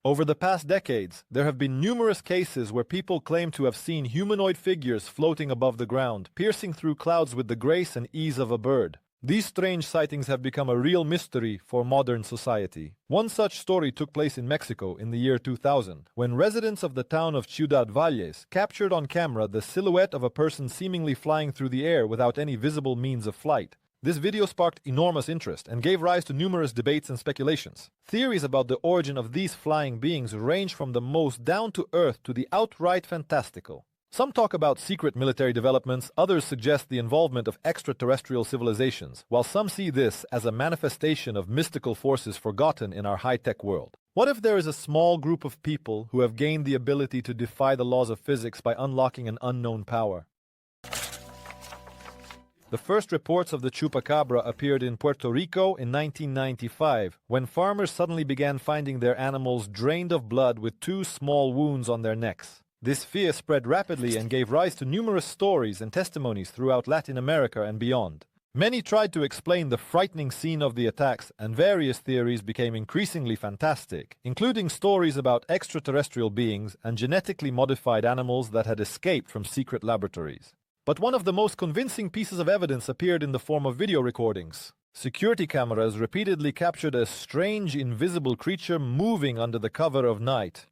Over the past decades, there have been numerous cases where people claim to have seen humanoid figures floating above the ground, piercing through clouds with the grace and ease of a bird. These strange sightings have become a real mystery for modern society. One such story took place in Mexico in the year 2000, when residents of the town of Ciudad Valles captured on camera the silhouette of a person seemingly flying through the air without any visible means of flight. This video sparked enormous interest and gave rise to numerous debates and speculations. Theories about the origin of these flying beings range from the most down-to-earth to the outright fantastical. Some talk about secret military developments, others suggest the involvement of extraterrestrial civilizations, while some see this as a manifestation of mystical forces forgotten in our high-tech world. What if there is a small group of people who have gained the ability to defy the laws of physics by unlocking an unknown power? The first reports of the chupacabra appeared in Puerto Rico in 1995, when farmers suddenly began finding their animals drained of blood with 2 small wounds on their necks. This fear spread rapidly and gave rise to numerous stories and testimonies throughout Latin America and beyond. Many tried to explain the frightening scene of the attacks, and various theories became increasingly fantastic, including stories about extraterrestrial beings and genetically modified animals that had escaped from secret laboratories. But one of the most convincing pieces of evidence appeared in the form of video recordings. Security cameras repeatedly captured a strange, invisible creature moving under the cover of night.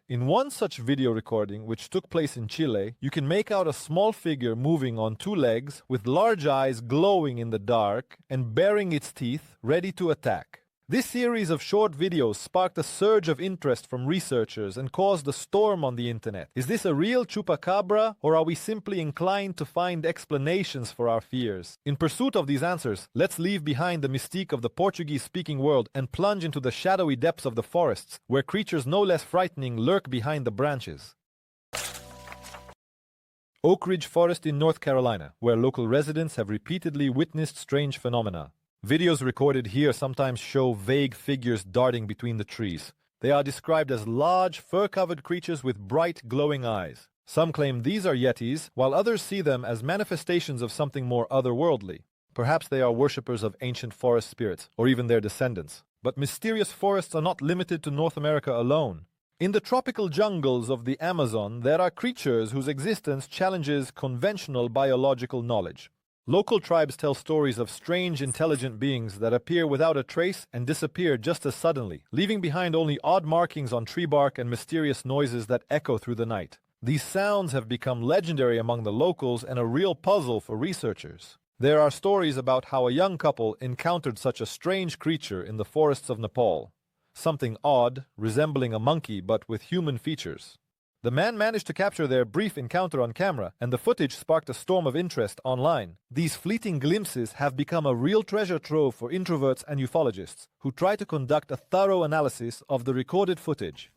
In one such video recording, which took place in Chile, you can make out a small figure moving on 2 legs, with large eyes glowing in the dark and baring its teeth, ready to attack. This series of short videos sparked a surge of interest from researchers and caused a storm on the internet. Is this a real chupacabra, or are we simply inclined to find explanations for our fears? In pursuit of these answers, let's leave behind the mystique of the Portuguese-speaking world and plunge into the shadowy depths of the forests, where creatures no less frightening lurk behind the branches. Oak Ridge Forest in North Carolina, where local residents have repeatedly witnessed strange phenomena. Videos recorded here sometimes show vague figures darting between the trees. They are described as large, fur-covered creatures with bright, glowing eyes. Some claim these are yetis, while others see them as manifestations of something more otherworldly. Perhaps they are worshippers of ancient forest spirits, or even their descendants. But mysterious forests are not limited to North America alone. In the tropical jungles of the Amazon, there are creatures whose existence challenges conventional biological knowledge. Local tribes tell stories of strange, intelligent beings that appear without a trace and disappear just as suddenly, leaving behind only odd markings on tree bark and mysterious noises that echo through the night. These sounds have become legendary among the locals and a real puzzle for researchers. There are stories about how a young couple encountered such a strange creature in the forests of Nepal. Something odd, resembling a monkey but with human features. The man managed to capture their brief encounter on camera, and the footage sparked a storm of interest online. These fleeting glimpses have become a real treasure trove for introverts and ufologists, who try to conduct a thorough analysis of the recorded footage.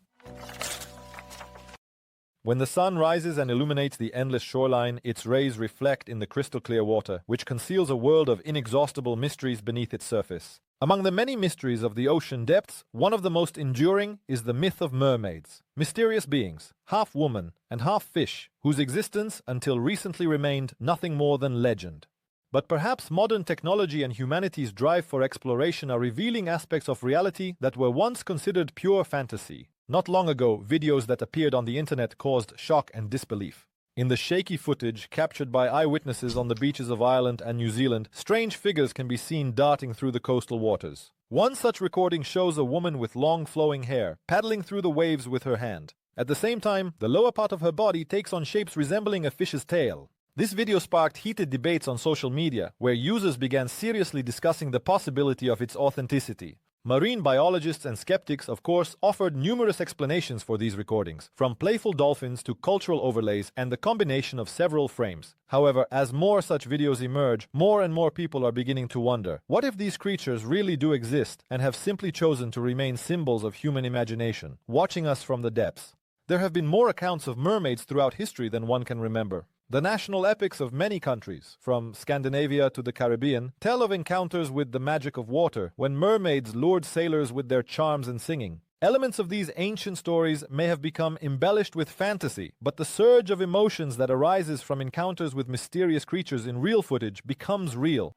When the sun rises and illuminates the endless shoreline, its rays reflect in the crystal-clear water, which conceals a world of inexhaustible mysteries beneath its surface. Among the many mysteries of the ocean depths, one of the most enduring is the myth of mermaids, mysterious beings, half woman and half fish, whose existence until recently remained nothing more than legend. But perhaps modern technology and humanity's drive for exploration are revealing aspects of reality that were once considered pure fantasy. Not long ago, videos that appeared on the internet caused shock and disbelief. In the shaky footage captured by eyewitnesses on the beaches of Ireland and New Zealand, strange figures can be seen darting through the coastal waters. One such recording shows a woman with long flowing hair, paddling through the waves with her hand. At the same time, the lower part of her body takes on shapes resembling a fish's tail. This video sparked heated debates on social media, where users began seriously discussing the possibility of its authenticity. Marine biologists and skeptics, of course, offered numerous explanations for these recordings, from playful dolphins to cultural overlays and the combination of several frames. However, as more such videos emerge, more and more people are beginning to wonder, what if these creatures really do exist and have simply chosen to remain symbols of human imagination, watching us from the depths? There have been more accounts of mermaids throughout history than one can remember. The national epics of many countries, from Scandinavia to the Caribbean, tell of encounters with the magic of water, when mermaids lured sailors with their charms and singing. Elements of these ancient stories may have become embellished with fantasy, but the surge of emotions that arises from encounters with mysterious creatures in real footage becomes real.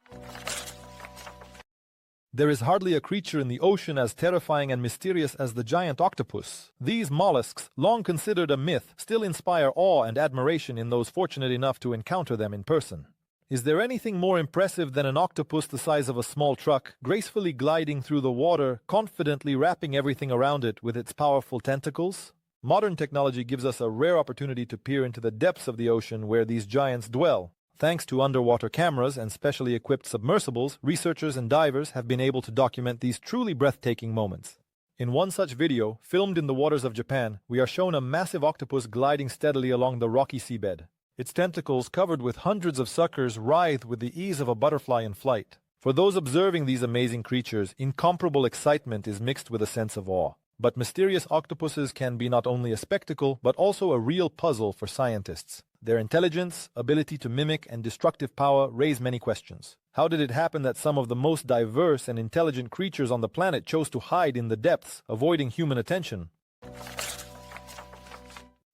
There is hardly a creature in the ocean as terrifying and mysterious as the giant octopus. These mollusks, long considered a myth, still inspire awe and admiration in those fortunate enough to encounter them in person. Is there anything more impressive than an octopus the size of a small truck, gracefully gliding through the water, confidently wrapping everything around it with its powerful tentacles? Modern technology gives us a rare opportunity to peer into the depths of the ocean where these giants dwell. Thanks to underwater cameras and specially equipped submersibles, researchers and divers have been able to document these truly breathtaking moments. In one such video, filmed in the waters of Japan, we are shown a massive octopus gliding steadily along the rocky seabed. Its tentacles, covered with hundreds of suckers, writhe with the ease of a butterfly in flight. For those observing these amazing creatures, incomparable excitement is mixed with a sense of awe. But mysterious octopuses can be not only a spectacle, but also a real puzzle for scientists. Their intelligence, ability to mimic, and destructive power raise many questions. How did it happen that some of the most diverse and intelligent creatures on the planet chose to hide in the depths, avoiding human attention?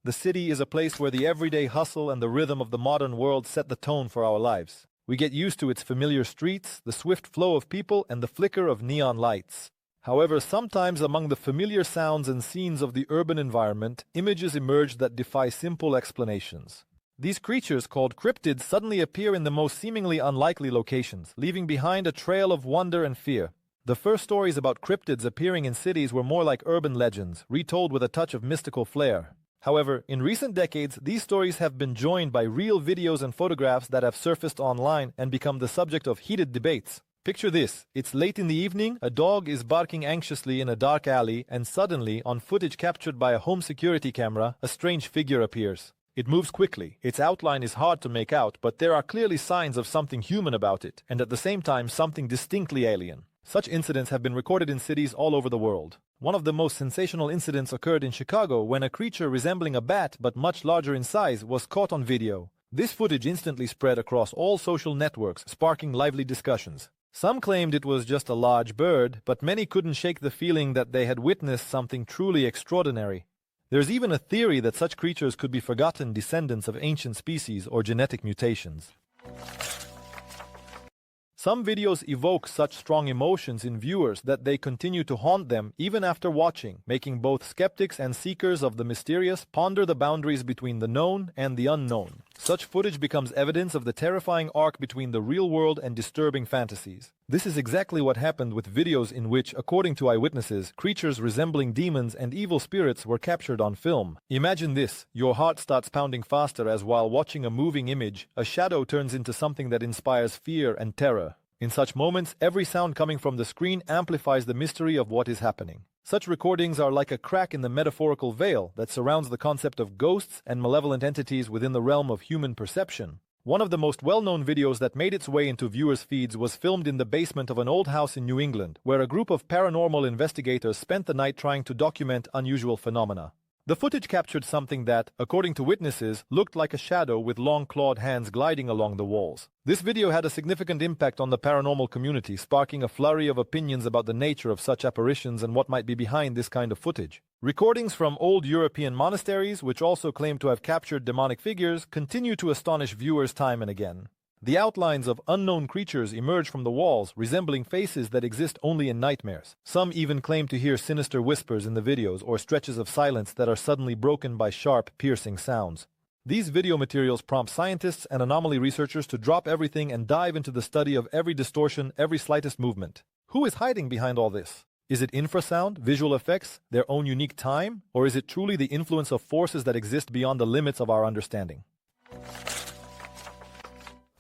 The city is a place where the everyday hustle and the rhythm of the modern world set the tone for our lives. We get used to its familiar streets, the swift flow of people, and the flicker of neon lights. However, sometimes among the familiar sounds and scenes of the urban environment, images emerge that defy simple explanations. These creatures, called cryptids, suddenly appear in the most seemingly unlikely locations, leaving behind a trail of wonder and fear. The first stories about cryptids appearing in cities were more like urban legends, retold with a touch of mystical flair. However, in recent decades, these stories have been joined by real videos and photographs that have surfaced online and become the subject of heated debates. Picture this. It's late in the evening, a dog is barking anxiously in a dark alley, and suddenly, on footage captured by a home security camera, a strange figure appears. It moves quickly. Its outline is hard to make out, but there are clearly signs of something human about it, and at the same time something distinctly alien. Such incidents have been recorded in cities all over the world. One of the most sensational incidents occurred in Chicago when a creature resembling a bat but much larger in size was caught on video. This footage instantly spread across all social networks, sparking lively discussions. Some claimed it was just a large bird, but many couldn't shake the feeling that they had witnessed something truly extraordinary. There's even a theory that such creatures could be forgotten descendants of ancient species or genetic mutations. Some videos evoke such strong emotions in viewers that they continue to haunt them even after watching, making both skeptics and seekers of the mysterious ponder the boundaries between the known and the unknown. Such footage becomes evidence of the terrifying arc between the real world and disturbing fantasies. This is exactly what happened with videos in which, according to eyewitnesses, creatures resembling demons and evil spirits were captured on film. Imagine this: your heart starts pounding faster as, while watching a moving image, a shadow turns into something that inspires fear and terror. In such moments, every sound coming from the screen amplifies the mystery of what is happening. Such recordings are like a crack in the metaphorical veil that surrounds the concept of ghosts and malevolent entities within the realm of human perception. One of the most well-known videos that made its way into viewers' feeds was filmed in the basement of an old house in New England, where a group of paranormal investigators spent the night trying to document unusual phenomena. The footage captured something that, according to witnesses, looked like a shadow with long clawed hands gliding along the walls. This video had a significant impact on the paranormal community, sparking a flurry of opinions about the nature of such apparitions and what might be behind this kind of footage. Recordings from old European monasteries, which also claim to have captured demonic figures, continue to astonish viewers time and again. The outlines of unknown creatures emerge from the walls, resembling faces that exist only in nightmares. Some even claim to hear sinister whispers in the videos or stretches of silence that are suddenly broken by sharp, piercing sounds. These video materials prompt scientists and anomaly researchers to drop everything and dive into the study of every distortion, every slightest movement. Who is hiding behind all this? Is it infrasound, visual effects, their own unique time, or is it truly the influence of forces that exist beyond the limits of our understanding?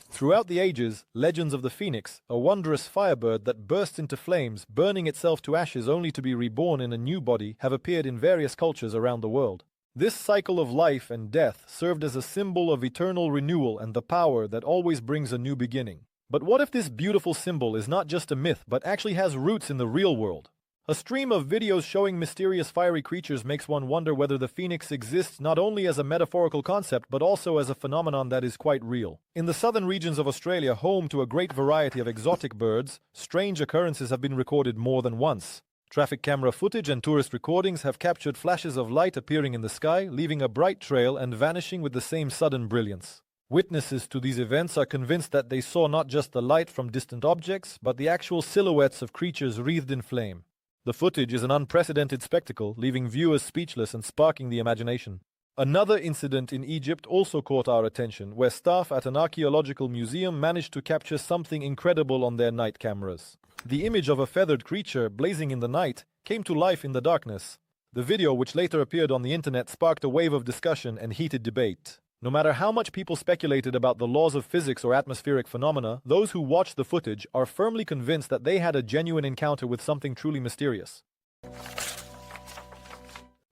Throughout the ages, legends of the phoenix, a wondrous firebird that bursts into flames, burning itself to ashes only to be reborn in a new body, have appeared in various cultures around the world. This cycle of life and death served as a symbol of eternal renewal and the power that always brings a new beginning. But what if this beautiful symbol is not just a myth, but actually has roots in the real world? A stream of videos showing mysterious fiery creatures makes one wonder whether the phoenix exists not only as a metaphorical concept but also as a phenomenon that is quite real. In the southern regions of Australia, home to a great variety of exotic birds, strange occurrences have been recorded more than once. Traffic camera footage and tourist recordings have captured flashes of light appearing in the sky, leaving a bright trail and vanishing with the same sudden brilliance. Witnesses to these events are convinced that they saw not just the light from distant objects, but the actual silhouettes of creatures wreathed in flame. The footage is an unprecedented spectacle, leaving viewers speechless and sparking the imagination. Another incident in Egypt also caught our attention, where staff at an archaeological museum managed to capture something incredible on their night cameras. The image of a feathered creature blazing in the night came to life in the darkness. The video, which later appeared on the internet, sparked a wave of discussion and heated debate. No matter how much people speculated about the laws of physics or atmospheric phenomena, those who watched the footage are firmly convinced that they had a genuine encounter with something truly mysterious.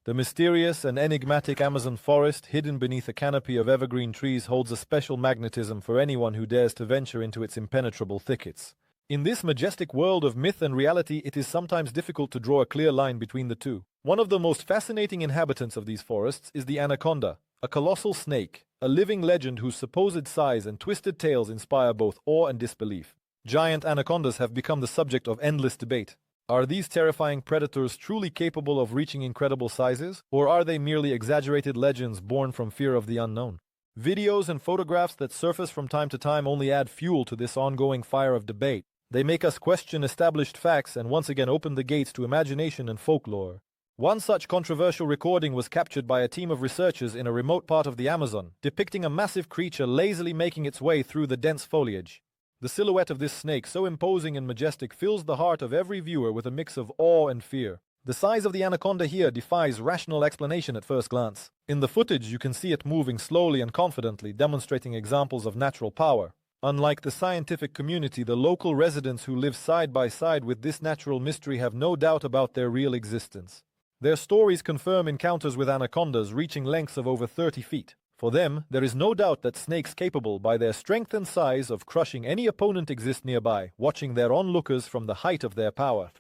The mysterious and enigmatic Amazon forest, hidden beneath a canopy of evergreen trees, holds a special magnetism for anyone who dares to venture into its impenetrable thickets. In this majestic world of myth and reality, it is sometimes difficult to draw a clear line between the two. One of the most fascinating inhabitants of these forests is the anaconda, a colossal snake, a living legend whose supposed size and twisted tails inspire both awe and disbelief. Giant anacondas have become the subject of endless debate. Are these terrifying predators truly capable of reaching incredible sizes, or are they merely exaggerated legends born from fear of the unknown? Videos and photographs that surface from time to time only add fuel to this ongoing fire of debate. They make us question established facts and once again open the gates to imagination and folklore. One such controversial recording was captured by a team of researchers in a remote part of the Amazon, depicting a massive creature lazily making its way through the dense foliage. The silhouette of this snake, so imposing and majestic, fills the heart of every viewer with a mix of awe and fear. The size of the anaconda here defies rational explanation at first glance. In the footage, you can see it moving slowly and confidently, demonstrating examples of natural power. Unlike the scientific community, the local residents who live side by side with this natural mystery have no doubt about their real existence. Their stories confirm encounters with anacondas reaching lengths of over 30 feet. For them, there is no doubt that snakes capable, by their strength and size, of crushing any opponent exist nearby, watching their onlookers from the height of their power.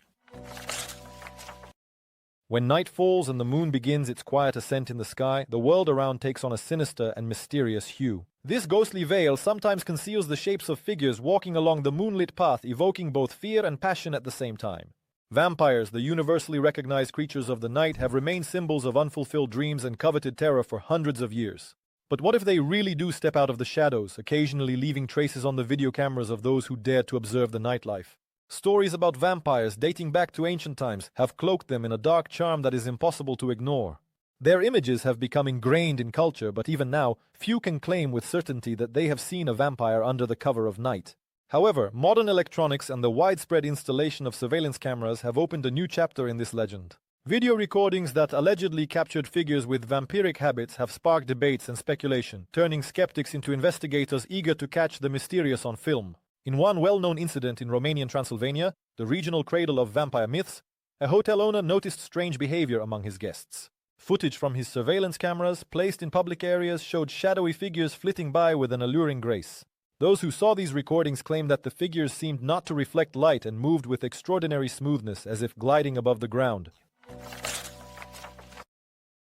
When night falls and the moon begins its quiet ascent in the sky, the world around takes on a sinister and mysterious hue. This ghostly veil sometimes conceals the shapes of figures walking along the moonlit path, evoking both fear and passion at the same time. Vampires, the universally recognized creatures of the night, have remained symbols of unfulfilled dreams and coveted terror for hundreds of years. But what if they really do step out of the shadows, occasionally leaving traces on the video cameras of those who dared to observe the nightlife? Stories about vampires dating back to ancient times have cloaked them in a dark charm that is impossible to ignore. Their images have become ingrained in culture, but even now, few can claim with certainty that they have seen a vampire under the cover of night. However, modern electronics and the widespread installation of surveillance cameras have opened a new chapter in this legend. Video recordings that allegedly captured figures with vampiric habits have sparked debates and speculation, turning skeptics into investigators eager to catch the mysterious on film. In one well-known incident in Romanian Transylvania, the regional cradle of vampire myths, a hotel owner noticed strange behavior among his guests. Footage from his surveillance cameras, placed in public areas, showed shadowy figures flitting by with an alluring grace. Those who saw these recordings claimed that the figures seemed not to reflect light and moved with extraordinary smoothness, as if gliding above the ground.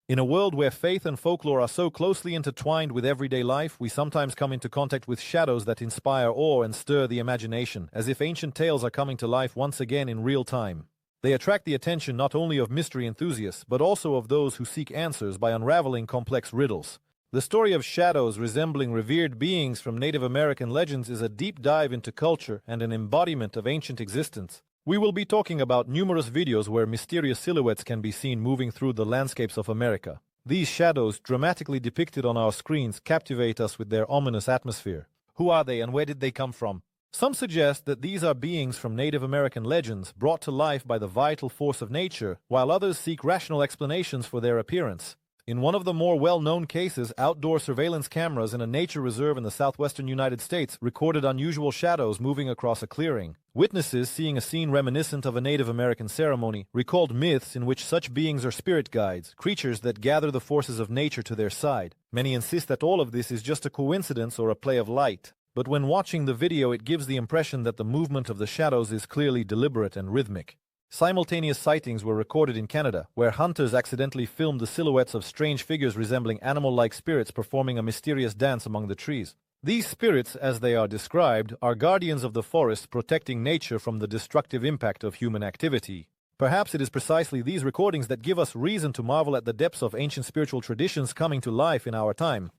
In a world where faith and folklore are so closely intertwined with everyday life, we sometimes come into contact with shadows that inspire awe and stir the imagination, as if ancient tales are coming to life once again in real time. They attract the attention not only of mystery enthusiasts, but also of those who seek answers by unraveling complex riddles. The story of shadows resembling revered beings from Native American legends is a deep dive into culture and an embodiment of ancient existence. We will be talking about numerous videos where mysterious silhouettes can be seen moving through the landscapes of America. These shadows, dramatically depicted on our screens, captivate us with their ominous atmosphere. Who are they and where did they come from? Some suggest that these are beings from Native American legends brought to life by the vital force of nature, while others seek rational explanations for their appearance. In one of the more well-known cases, outdoor surveillance cameras in a nature reserve in the southwestern United States recorded unusual shadows moving across a clearing. Witnesses, seeing a scene reminiscent of a Native American ceremony, recalled myths in which such beings are spirit guides, creatures that gather the forces of nature to their side. Many insist that all of this is just a coincidence or a play of light. But when watching the video, it gives the impression that the movement of the shadows is clearly deliberate and rhythmic. Simultaneous sightings were recorded in Canada, where hunters accidentally filmed the silhouettes of strange figures resembling animal-like spirits performing a mysterious dance among the trees. These spirits, as they are described, are guardians of the forest, protecting nature from the destructive impact of human activity. Perhaps it is precisely these recordings that give us reason to marvel at the depths of ancient spiritual traditions coming to life in our time.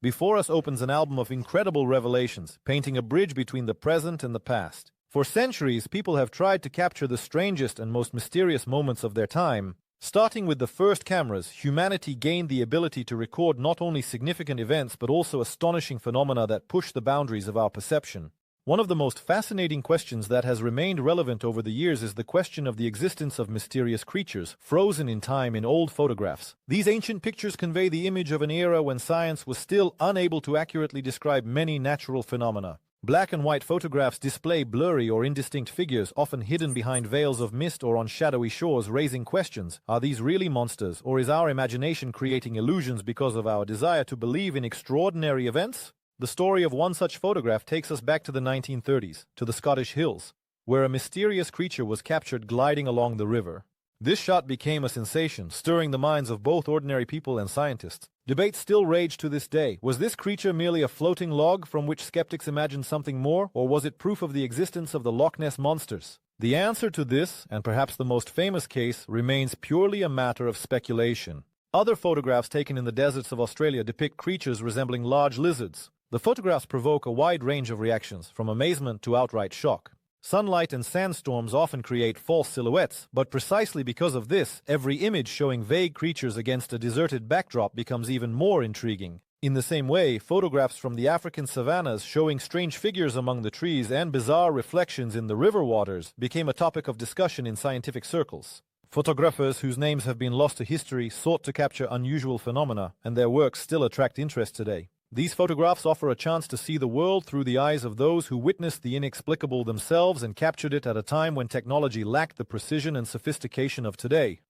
Before us opens an album of incredible revelations, painting a bridge between the present and the past. For centuries, people have tried to capture the strangest and most mysterious moments of their time. Starting with the first cameras, humanity gained the ability to record not only significant events but also astonishing phenomena that push the boundaries of our perception. One of the most fascinating questions that has remained relevant over the years is the question of the existence of mysterious creatures, frozen in time in old photographs. These ancient pictures convey the image of an era when science was still unable to accurately describe many natural phenomena. Black and white photographs display blurry or indistinct figures, often hidden behind veils of mist or on shadowy shores, raising questions. Are these really monsters, or is our imagination creating illusions because of our desire to believe in extraordinary events? The story of one such photograph takes us back to the 1930s, to the Scottish hills, where a mysterious creature was captured gliding along the river. This shot became a sensation, stirring the minds of both ordinary people and scientists. Debates still rage to this day. Was this creature merely a floating log from which skeptics imagined something more, or was it proof of the existence of the Loch Ness monsters? The answer to this, and perhaps the most famous case, remains purely a matter of speculation. Other photographs taken in the deserts of Australia depict creatures resembling large lizards. The photographs provoke a wide range of reactions, from amazement to outright shock. Sunlight and sandstorms often create false silhouettes, but precisely because of this, every image showing vague creatures against a deserted backdrop becomes even more intriguing. In the same way, photographs from the African savannas showing strange figures among the trees and bizarre reflections in the river waters became a topic of discussion in scientific circles. Photographers whose names have been lost to history sought to capture unusual phenomena, and their works still attract interest today. These photographs offer a chance to see the world through the eyes of those who witnessed the inexplicable themselves and captured it at a time when technology lacked the precision and sophistication of today.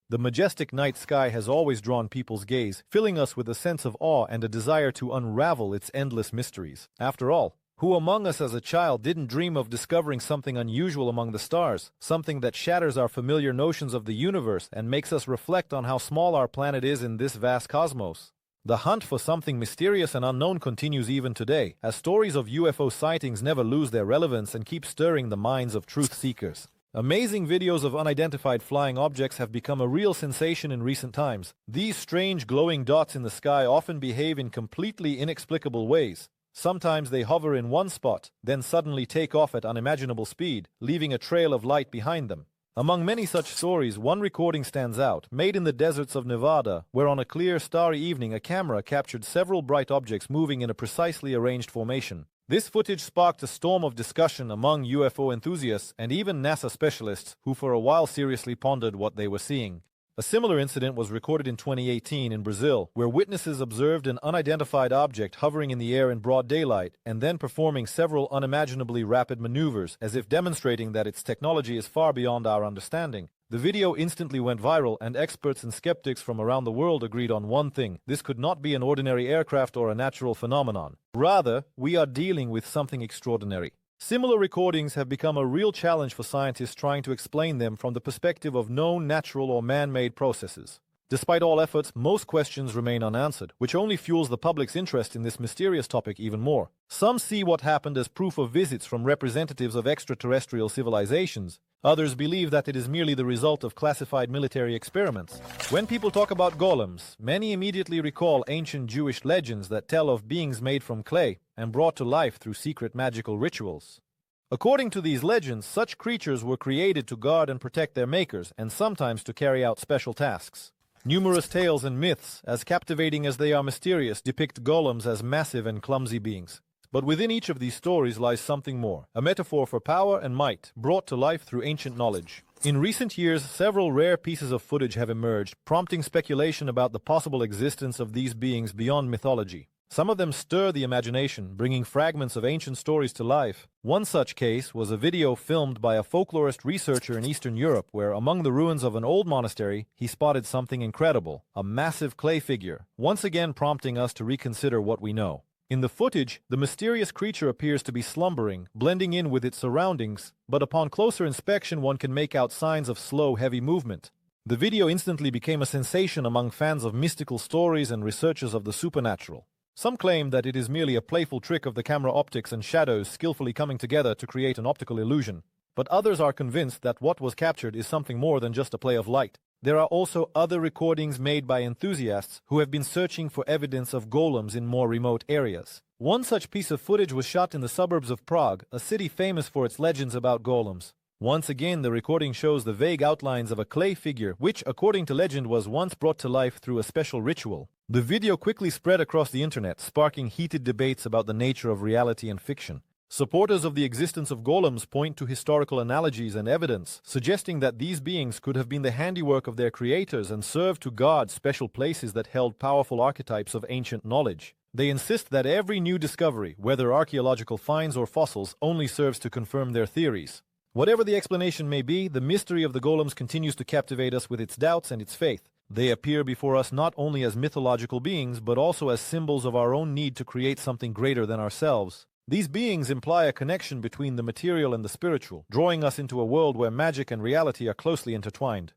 The majestic night sky has always drawn people's gaze, filling us with a sense of awe and a desire to unravel its endless mysteries. After all, who among us as a child didn't dream of discovering something unusual among the stars, something that shatters our familiar notions of the universe and makes us reflect on how small our planet is in this vast cosmos? The hunt for something mysterious and unknown continues even today, as stories of UFO sightings never lose their relevance and keep stirring the minds of truth seekers. Amazing videos of unidentified flying objects have become a real sensation in recent times. These strange glowing dots in the sky often behave in completely inexplicable ways. Sometimes they hover in one spot, then suddenly take off at unimaginable speed, leaving a trail of light behind them. Among many such stories, one recording stands out, made in the deserts of Nevada, where on a clear, starry evening a camera captured several bright objects moving in a precisely arranged formation. This footage sparked a storm of discussion among UFO enthusiasts and even NASA specialists, who for a while seriously pondered what they were seeing. A similar incident was recorded in 2018 in Brazil, where witnesses observed an unidentified object hovering in the air in broad daylight and then performing several unimaginably rapid maneuvers, as if demonstrating that its technology is far beyond our understanding. The video instantly went viral, and experts and skeptics from around the world agreed on one thing: this could not be an ordinary aircraft or a natural phenomenon. Rather, we are dealing with something extraordinary. Similar recordings have become a real challenge for scientists trying to explain them from the perspective of known natural or man-made processes. Despite all efforts, most questions remain unanswered, which only fuels the public's interest in this mysterious topic even more. Some see what happened as proof of visits from representatives of extraterrestrial civilizations. Others believe that it is merely the result of classified military experiments. When people talk about golems, many immediately recall ancient Jewish legends that tell of beings made from clay and brought to life through secret magical rituals. According to these legends, such creatures were created to guard and protect their makers, and sometimes to carry out special tasks. Numerous tales and myths, as captivating as they are mysterious, depict golems as massive and clumsy beings. But within each of these stories lies something more, a metaphor for power and might, brought to life through ancient knowledge. In recent years, several rare pieces of footage have emerged, prompting speculation about the possible existence of these beings beyond mythology. Some of them stir the imagination, bringing fragments of ancient stories to life. One such case was a video filmed by a folklorist researcher in Eastern Europe, where among the ruins of an old monastery, he spotted something incredible, a massive clay figure, once again prompting us to reconsider what we know. In the footage, the mysterious creature appears to be slumbering, blending in with its surroundings, but upon closer inspection one can make out signs of slow, heavy movement. The video instantly became a sensation among fans of mystical stories and researchers of the supernatural. Some claim that it is merely a playful trick of the camera optics and shadows skillfully coming together to create an optical illusion, but others are convinced that what was captured is something more than just a play of light. There are also other recordings made by enthusiasts who have been searching for evidence of golems in more remote areas. One such piece of footage was shot in the suburbs of Prague, a city famous for its legends about golems. Once again, the recording shows the vague outlines of a clay figure which, according to legend, was once brought to life through a special ritual. The video quickly spread across the internet, sparking heated debates about the nature of reality and fiction. Supporters of the existence of golems point to historical analogies and evidence, suggesting that these beings could have been the handiwork of their creators and served to guard special places that held powerful archetypes of ancient knowledge. They insist that every new discovery, whether archaeological finds or fossils, only serves to confirm their theories. Whatever the explanation may be, the mystery of the golems continues to captivate us with its doubts and its faith. They appear before us not only as mythological beings, but also as symbols of our own need to create something greater than ourselves. These beings imply a connection between the material and the spiritual, drawing us into a world where magic and reality are closely intertwined.